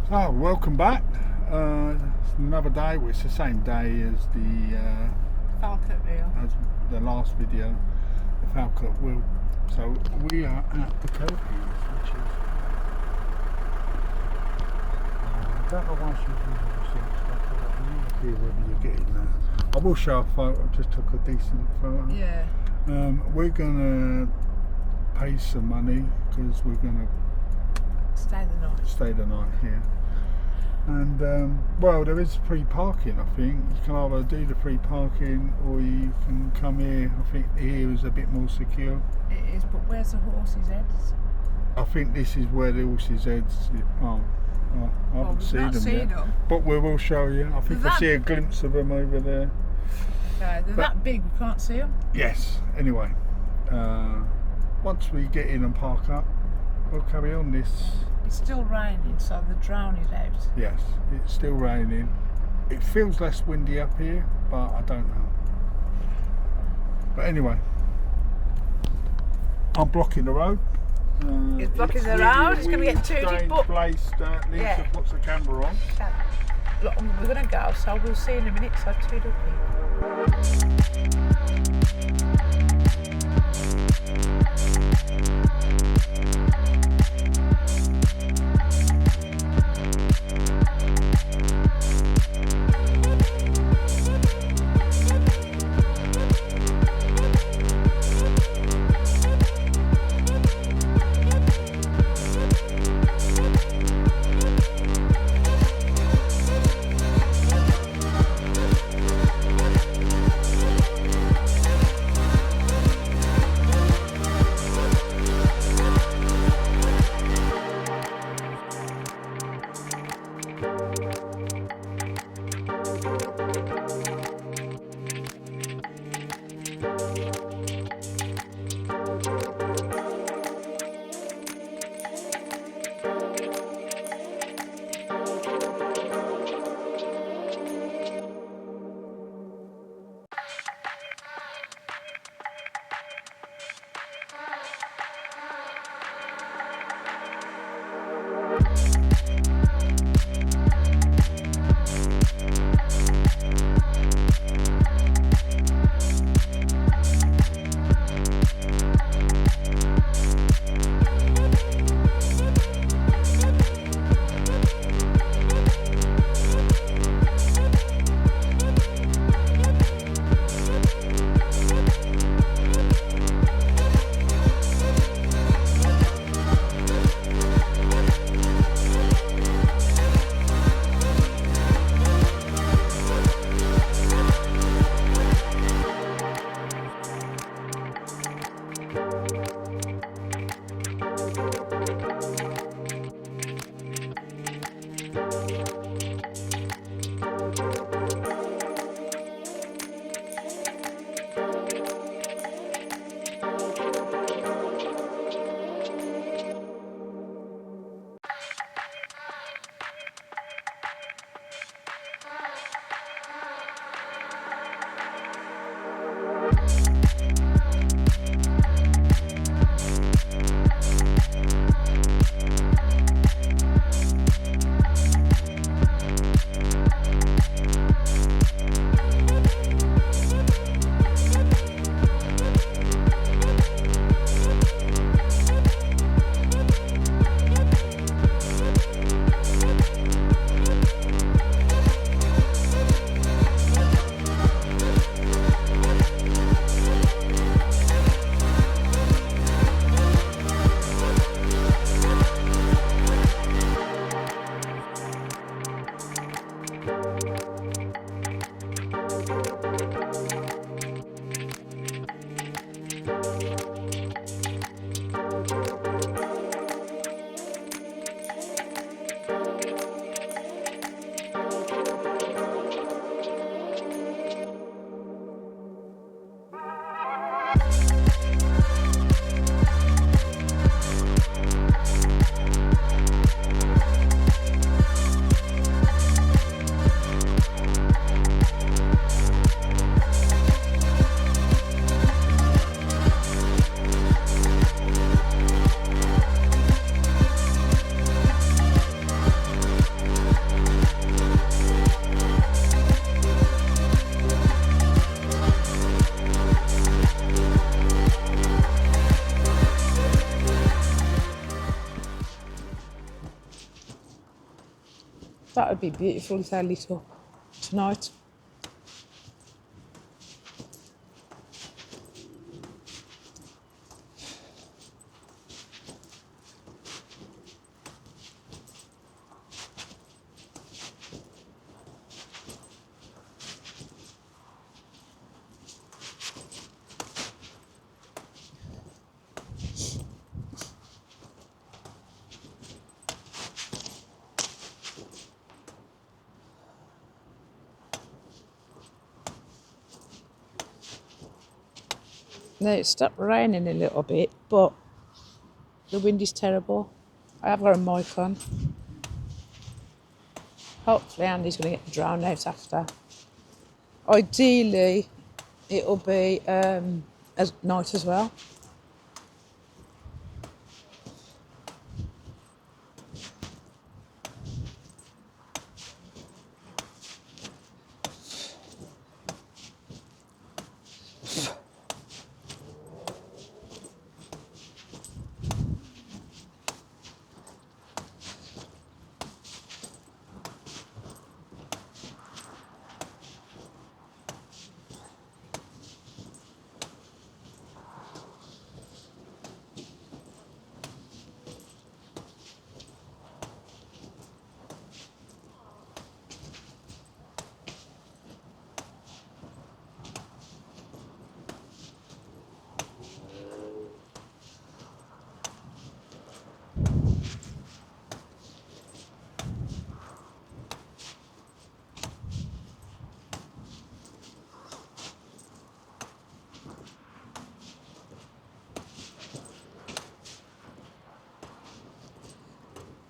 Oh, welcome back. It's another day. Well, it's the same day as the Falkirk Wheel. as the last video, the Falkirk Wheel. So we are at the Kelpies, which is I don't know why she's using the same stuff, but I have no idea whether you're getting that. I will show a photo. I just took a decent photo. Yeah. We're gonna pay some money because we're gonna stay the night here. And well, there is free parking. I think you can either do the free parking or you can come here. I think here is a bit more secure. It is, but where's the horses' heads? I think this is where the horses' heads are. I haven't seen them yet, but we will show you. I think I see a glimpse of them over there. Yeah, they're that big, we can't see them. Yes. Anyway, once we get in and park up, we'll carry on this. It's still raining, so the drone is out. Yes, it's still raining. It feels less windy up here, but I don't know. But anyway, I'm blocking the road. It's blocking the road. It's going to get too deep. Place that Lisa puts the camera on. Look, we're going to go, so we'll see in a minute. So two That would be beautiful if they lit up tonight. Now it stopped raining a little bit, but the wind is terrible. I have got a mic on. Hopefully Andy's going to get drowned out after. Ideally, it'll be at night as well.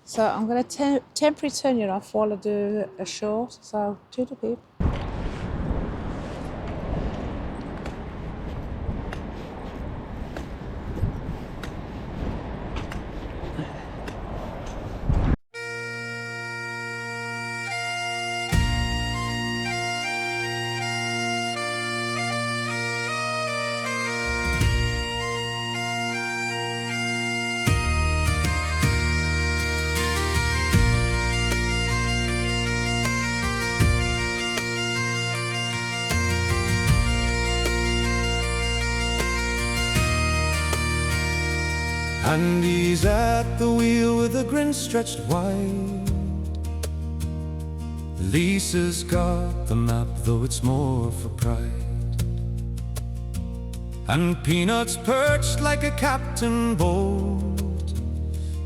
So I'm going to temporarily turn you off while I do a short. So toodle beep. And he's at the wheel with a grin stretched wide. Lisa's got the map, though it's more for pride. And Peanut's perched like a captain bold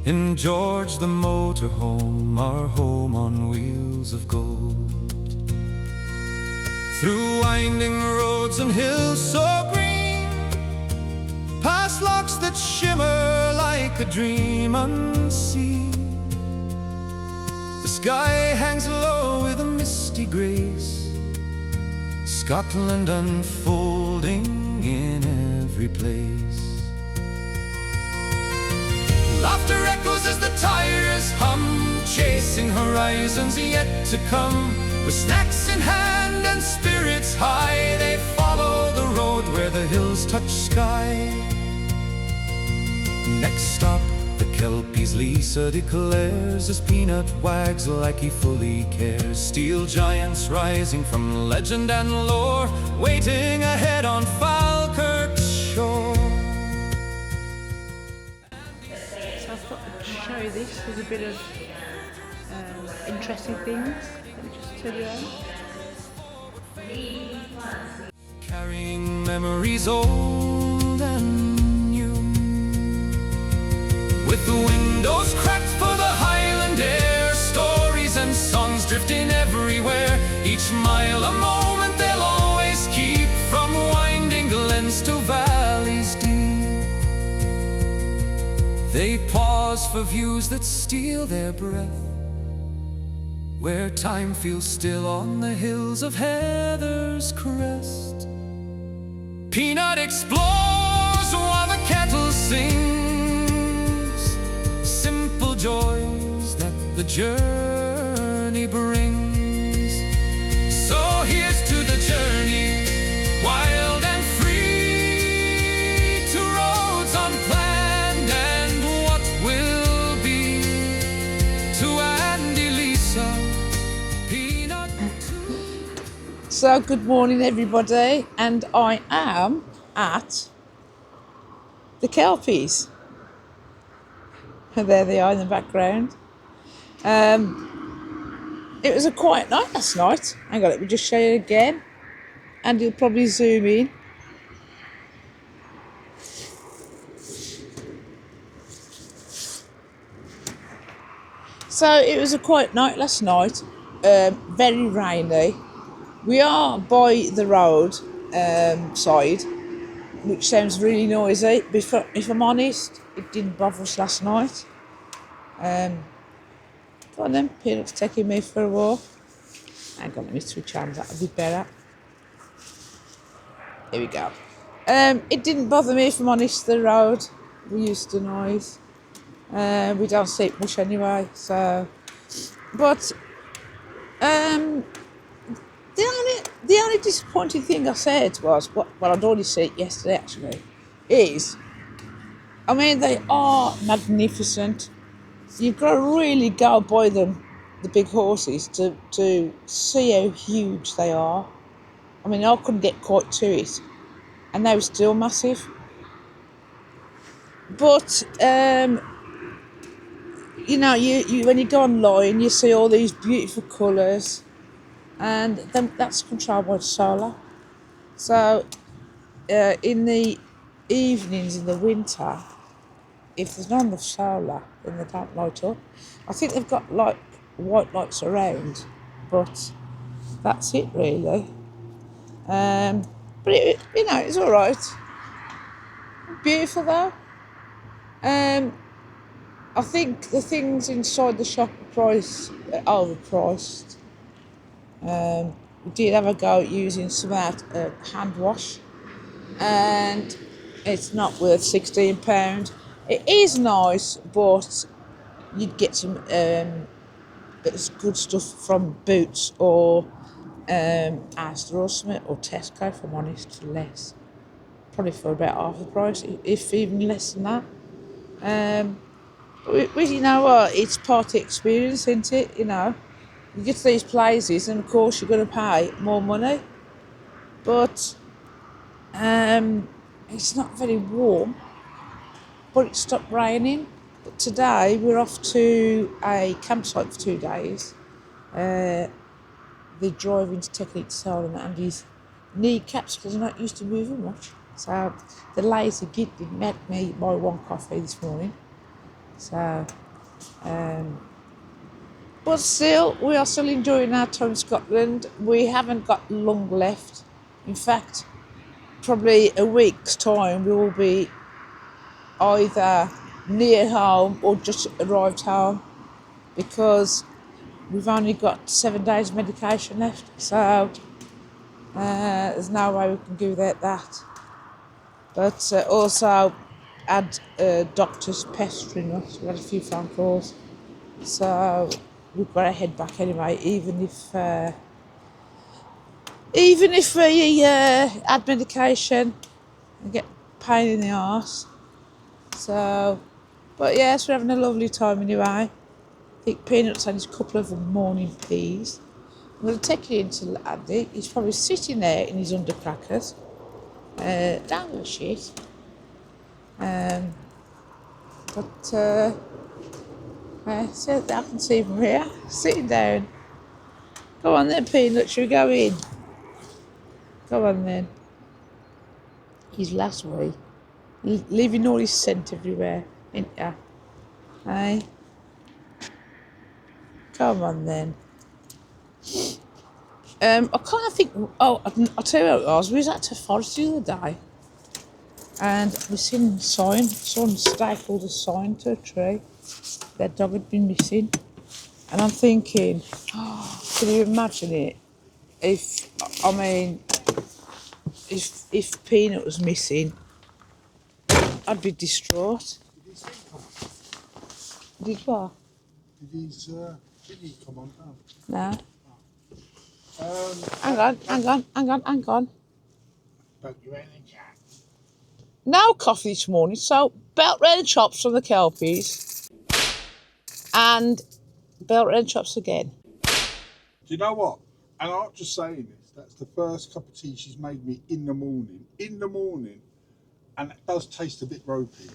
in George the motorhome, our home on wheels of gold. Through winding roads and hills so green, past locks that shimmer like a dream unseen. The sky hangs low with a misty grace, Scotland unfolding in every place. Laughter echoes as the tires hum, chasing horizons yet to come. With snacks in hand and spirits high, they follow the road where the hills touch sky. Next stop, the Kelpies, Lisa declares, as Peanut wags like he fully cares. Steel giants rising from legend and lore, waiting ahead on Falkirk shore. So I thought I'd show you this. There's a bit of interesting things. Let me just tell you that. Carrying memories old and with the windows cracked for the Highland air, stories and songs drifting everywhere. Each mile a moment they'll always keep, from winding glens to valleys deep. They pause for views that steal their breath, where time feels still on the hills of Heather's Crest. Peanut explores while the kettle sings, simple joys that the journey brings. So here's to the journey, wild and free, to roads unplanned and what will be. To Andy, Lisa, So good morning everybody, and I am at the Kelpies. There they are in the background. It was a quiet night last night. Hang on, let me just show you again, and you'll probably zoom in. So it was a quiet night last night, very rainy. We are by the road side, which sounds really noisy, but if I'm honest, it didn't bother us last night. Go on then, Peanut's taking me for a walk. Hang on, let me switch hands, that'll be better. Here we go. It didn't bother me, if I'm honest, the road. We used to noise. We don't see it much anyway, so. But the only disappointing thing I said was, well, I'd already seen it yesterday actually, is, I mean, they are magnificent. You've got to really go by them, the big horses, to see how huge they are. I mean, I couldn't get quite to it, and they were still massive. But you know, you when you go online, you see all these beautiful colours, and then that's controlled by solar. So in the evenings in the winter, if there's not enough solar, then they don't light up. I think they've got like white lights around, but that's it really. But you know, it's all right. Beautiful though. I think the things inside the shop are overpriced. We did have a go at using some hand wash, and it's not worth £16. It is nice, but you'd get some good stuff from Boots or Asda or something, or Tesco, if I'm honest, for less. Probably for about half the price, if even less than that. But you know what, it's part of the experience, isn't it? You know, you get to these places and of course you're going to pay more money, but it's not very warm, but it stopped raining. But today we're off to a campsite for 2 days. The driving's taking its toll on Andy's kneecaps because he's not used to moving much. So the lazy git didn't make me buy one coffee this morning. So, but still, we are still enjoying our time in Scotland. We haven't got long left. In fact, probably a week's time we will be either near home or just arrived home, because we've only got 7 days medication left. So there's no way we can do that. But also had doctors pestering us. We had a few phone calls, so we've got to head back anyway, even if we had medication and get pain in the arse. So, but yes, we're having a lovely time anyway. I think Peanut's had his couple of morning peas. I'm going to take you into Andy. He's probably sitting there in his undercrackers. Don't give a shit. So I can see from here, sitting down. Go on then, Peanut, shall we go in? Go on then. His last way, leaving all his scent everywhere, ain't ya? Hey? Come on then. I kind of think, I'll tell you what it was. We was at the forest the other day, and we seen a sign. Someone stapled a sign to a tree. Their dog had been missing. And I'm thinking, can you imagine it? If Peanut was missing, I'd be distraught. Did he see come? Did what? Did he come on down? No. Hang on. But you ain't in chat. No coffee this morning, so belt round chops from the Kelpies and belt round chops again. Do you know what? And I'm not just saying this. That's the first cup of tea she's made me in the morning. And it does taste a bit ropey.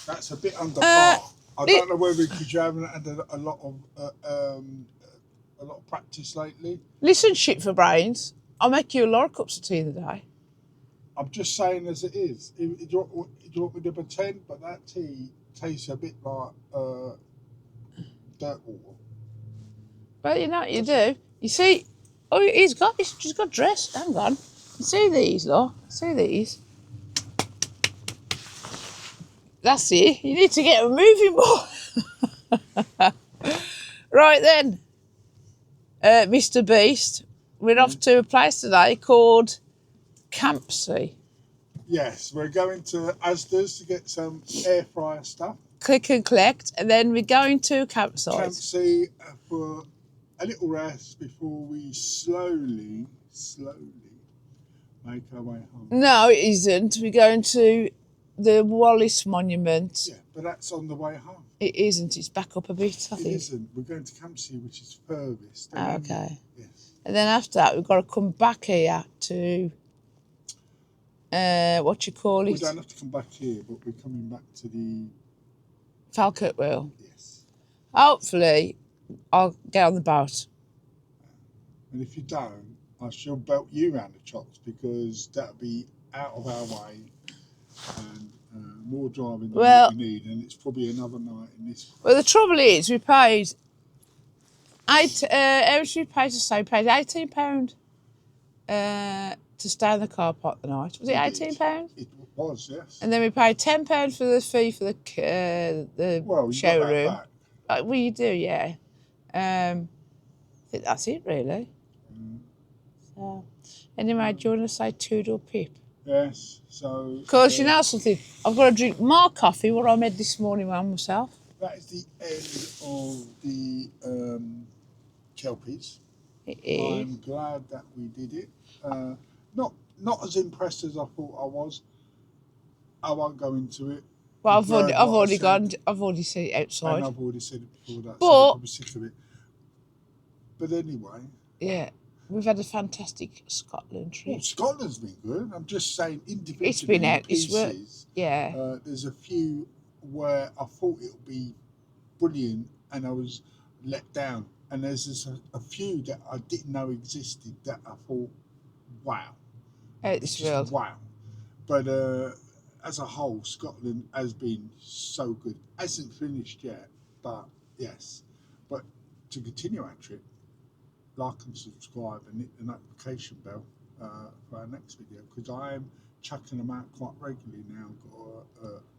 That's a bit under par. I don't know whether because you haven't had a lot of practice lately. Listen, shit for brains. I'll make you a lot of cups of tea in the day. I'm just saying as it is. Do you want me to pretend? But that tea tastes a bit like dirt water. Well, you know what you do. You see, she's got dressed. Hang on. You see these, look? See these? That's it. You need to get them moving more. Right then, Mr. Beast, we're off to a place today called Campsie. Yes, we're going to Asda's to get some air fryer stuff. Click and collect, and then we're going to Campsite. Campsie for a little rest before we slowly make our way home. No, it isn't. We're going to the Wallace Monument. Yeah, but that's on the way home. It isn't. It's back up a bit, I think. It isn't. We're going to Campsie, which is furthest. Oh, okay. Yes. And then after that, we've got to come back here to, what you call it? We don't have to come back here, but we're coming back to the... Falkirk Wheel. Yes. Hopefully, I'll get on the boat. And if you don't, I shall belt you round the chops because that'll be out of our way and more driving than what we need. And it's probably another night in this. Well, the trouble is, we paid how much we paid to stay? We paid £18 to stay in the car park the night. Was it £18? It was, yes. And then we paid £10 for the fee for the showroom. Well, you do, yeah. I think that's it, really. So, anyway, do you want to say toodle pip? Yes, so... Because you know something, I've got to drink more coffee, what I made this morning by myself. That is the end of the Kelpies. It is. I'm glad that we did it. Not as impressed as I thought I was. I won't go into it. Well, I've already said it outside. And I've already said it before that, but, so I'm probably sick of it. But anyway... Yeah, we've had a fantastic Scotland trip. Well, Scotland's been good. I'm just saying individually. It's been out. Pieces, yeah. There's a few where I thought it would be brilliant and I was let down. And there's a few that I didn't know existed that I thought, wow. It's real. Wow. But as a whole, Scotland has been so good. Hasn't finished yet, but yes. But to continue our trip, like and subscribe and hit the notification bell for our next video because I am chucking them out quite regularly now.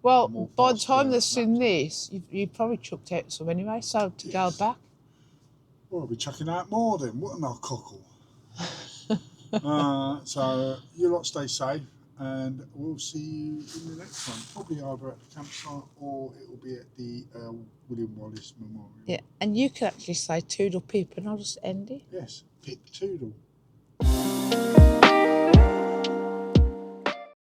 Well, by the time they've seen this, you've probably chucked out some anyway, so to go back. Well, I'll be chucking out more then, wouldn't I, cockle? So you lot stay safe and we'll see you in the next one. Probably either at the campsite or it will be at the William Wallace Memorial. Yeah, and you can actually say toodle pip and I'll just end it. Yes, pip toodle.